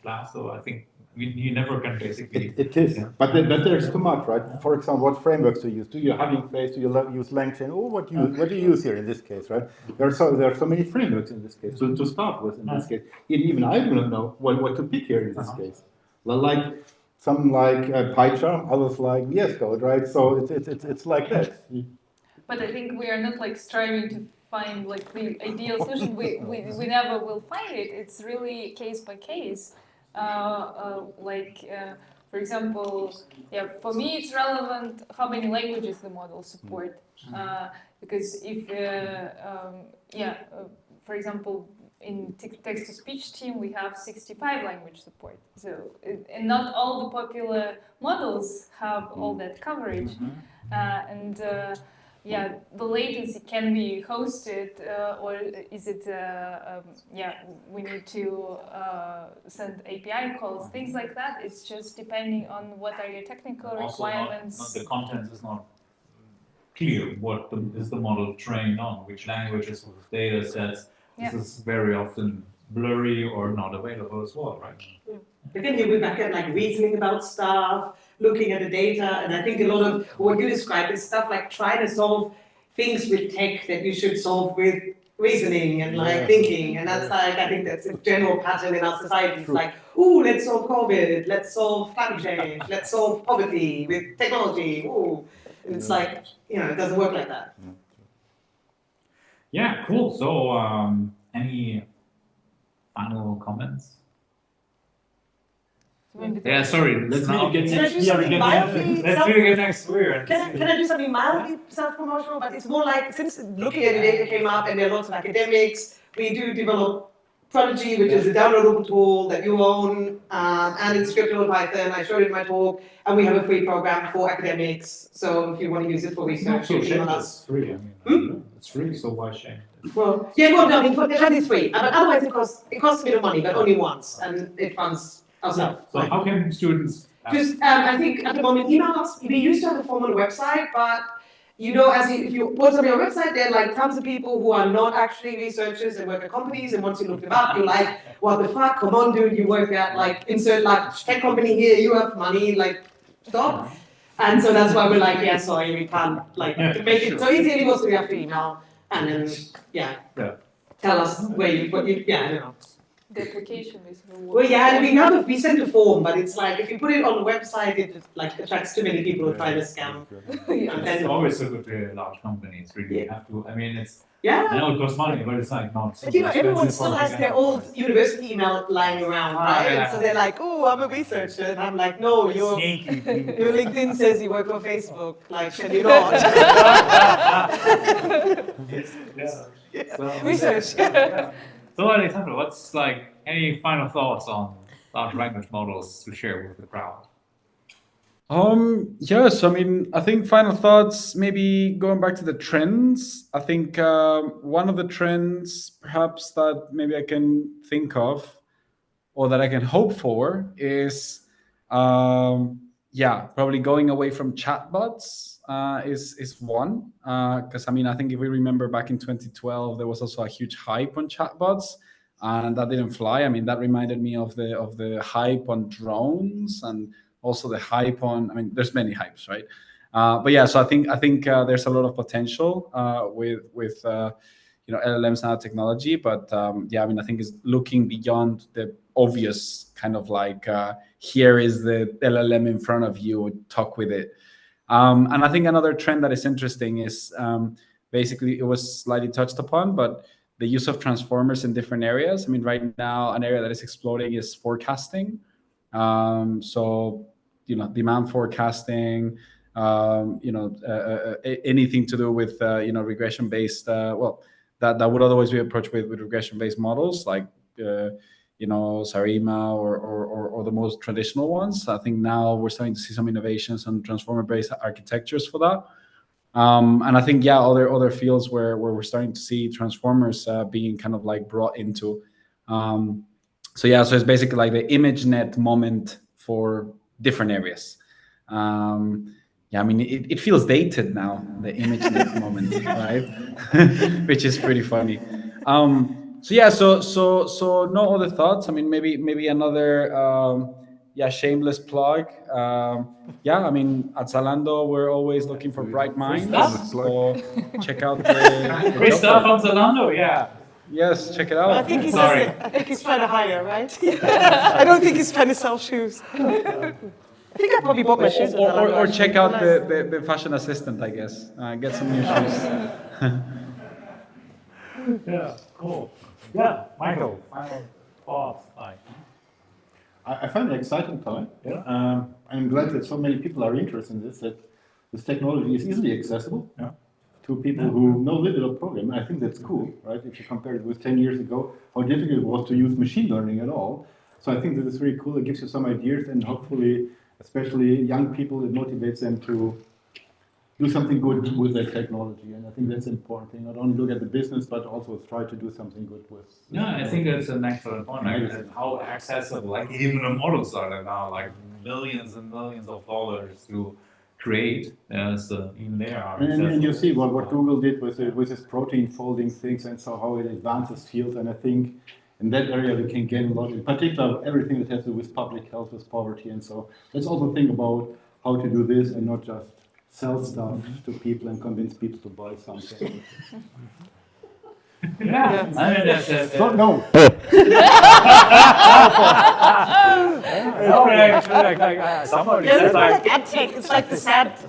class. So I think you never can basically. It is, Yeah. but there's too much, right? For example, what frameworks do you use? Do you Hugging Face? Do you use LangChain? Or what do you use here in this case, right? There are so many frameworks in this case to start with. In this case, even I do not know what to pick here in this case. Like some like PyCharm, others like VS Code, right? So it's like that. But I think we are not like striving to find like the ideal solution. We never will find it. It's really case by case. For example, yeah, for me it's relevant how many languages the model support. Because if, for example, in text-to-speech team we have 65 language support. So, and not all the popular models have all that coverage. Yeah, the latency can be hosted, or is it? We need to send API calls, things like that. It's just depending on what are your technical requirements. The content is not clear. What is the model trained on? Which languages, with data sets? This is very often blurry or not available as well, right? But then you'll be back at like reasoning about stuff, looking at the data, and I think a lot of what you describe is stuff like trying to solve things with tech that you should solve with reasoning and like thinking, and that's like, I think that's a general pattern in our society. It's like, ooh, let's solve COVID, let's solve climate change, let's solve poverty with technology, ooh. And it's like, it doesn't work like that. Yeah, cool. So, any final comments? Yeah, sorry. Let's now really get Can I do something mildly Let's really get next experience. Can I do something mildly self-promotional? But it's more like, since looking at the data came up and there are lots of academics, we do develop Prodigy, which is a downloadable tool that you own, and it's scripted in Python. I showed it in my talk, and we have a free program for academics. So if you want to use it for research, you can email us. It's free. I mean, it's free, so why shame? Well, yeah, well, no, it's free. But otherwise, it costs a bit of money, but only once, and it funds ourselves. So how can students? Just, I think at the moment, email us. We used to have a form on the website, but if you put something on your website, there are like tons of people who are not actually researchers and work at companies. And once you look them up, you're like, what the fuck? Come on, dude, you work at like insert like tech company here. You have money, like stop. And so that's why we're like, yeah, sorry, we can't like make it so easy anymore. So we have to email and then tell us I don't know. The application is Well, yeah, we send a form, but it's like if you put it on the website, it like attracts too many people who try to scam. It's always so good to large companies. Really have to. I mean, it's. Yeah. I know it costs money, but it's like not. But everyone still has their old university email lying around, right? Yeah. And so they're like, "Oh, I'm a researcher," and I'm like, "No, your LinkedIn says you work for Facebook. Like, can you not?" Research. So, Alejandro, what's like any final thoughts on large language models to share with the crowd? Yes, I mean, I think final thoughts, maybe going back to the trends. I think one of the trends perhaps that maybe I can think of or that I can hope for is, probably going away from chatbots is one. Because I mean, I think if we remember back in 2012, there was also a huge hype on chatbots, and that didn't fly. I mean, that reminded me of the hype on drones and also the hype on. I mean, there's many hypes, right? But yeah, so I think there's a lot of potential with LLMs nanotechnology. But I mean, I think it's looking beyond the obvious kind of like here is the LLM in front of you, talk with it. And I think another trend that is interesting is basically it was slightly touched upon, but the use of transformers in different areas. I mean, right now, an area that is exploding is forecasting. So, demand forecasting, anything to do with, regression-based, that would otherwise be approached with regression-based models, like, Sarima or the most traditional ones. I think now we're starting to see some innovations on transformer-based architectures for that. And I think, other fields where we're starting to see transformers being kind of like brought into. So it's basically like the ImageNet moment for different areas. It feels dated now, the ImageNet moment, right? Which is pretty funny. So no other thoughts. I mean, maybe another shameless plug. At Zalando, we're always looking for bright minds. So check out the Free job stuff fair. on Zalando, yeah. Yes, check it I out. think Sorry. I think he's trying to hire, right? I don't think he's trying to sell shoes. I think I probably bought my shoes. at Zalando, Or actually. check out Nice. the fashion assistant, I guess. Get some new shoes. Yeah, cool. Yeah, Michael, final thoughts. I find it an exciting time. Yeah. I'm glad that so many people are interested in this, that this technology is easily accessible to people who know little of programming. I think that's cool, right? If you compare it with 10 years ago, how difficult it was to use machine learning at all. So I think that it's really cool. It gives you some ideas, and hopefully, especially young people, it motivates them to do something good with that technology. And I think that's an important thing. Not only look at the business, but also try to do something good with. Yeah, I think that's an excellent point. Like, how accessible, like even the models are now, like millions and millions of dollars to create. So even they are. And you see what Google did with this protein folding things, and so how it advances fields. And I think in that area we can gain a lot. In particular, everything that has to do with public health, with poverty, and so let's also think about how to do this and not just sell stuff to people and convince people to buy something. Yeah, I mean, that's No. somebody Yeah, said it's like, like ad tech. It's like the sad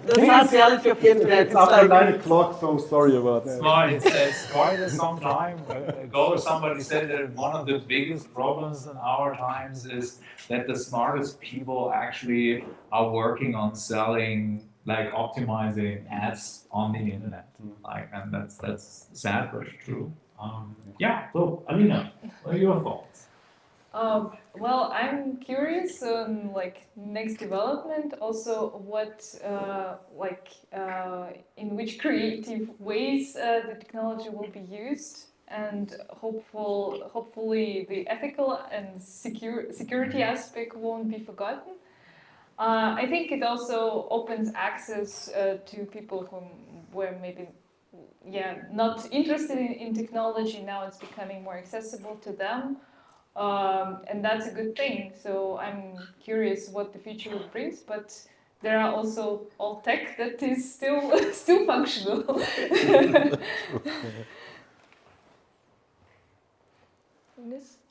reality of the internet. It's After like 9 o'clock, so sorry about that. it's quite some time ago, somebody said that one of the biggest problems in our times is that the smartest people actually are working on selling, like optimizing ads on the internet. And that's sad but true. So Alina, what are your thoughts? Well, I'm curious on next development. Also, what in which creative ways the technology will be used, and hopefully the ethical and security aspect won't be forgotten. I think it also opens access to people who were maybe not interested in technology. Now it's becoming more accessible to them. And that's a good thing. So I'm curious what the future brings, but there are also all tech that is still functional.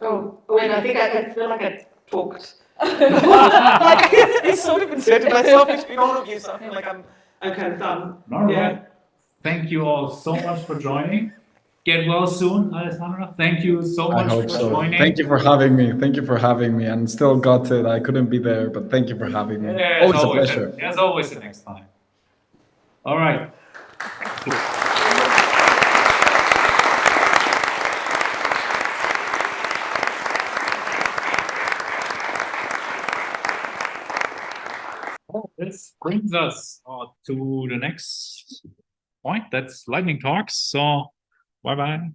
Oh wait, I think I feel like I talked. It's sort of inserted myself between all of you, so I feel like I'm kind of done. All right. Thank you all so much for joining. Get well soon, Alejandro. Thank you so I much hope for so. joining. Thank you for having me. Thank you for having me. And still got it. I couldn't be there, but thank you for having me. Always a pleasure. As always, the next time. All right. This brings us to the next point. That's lightning talks. So, bye bye.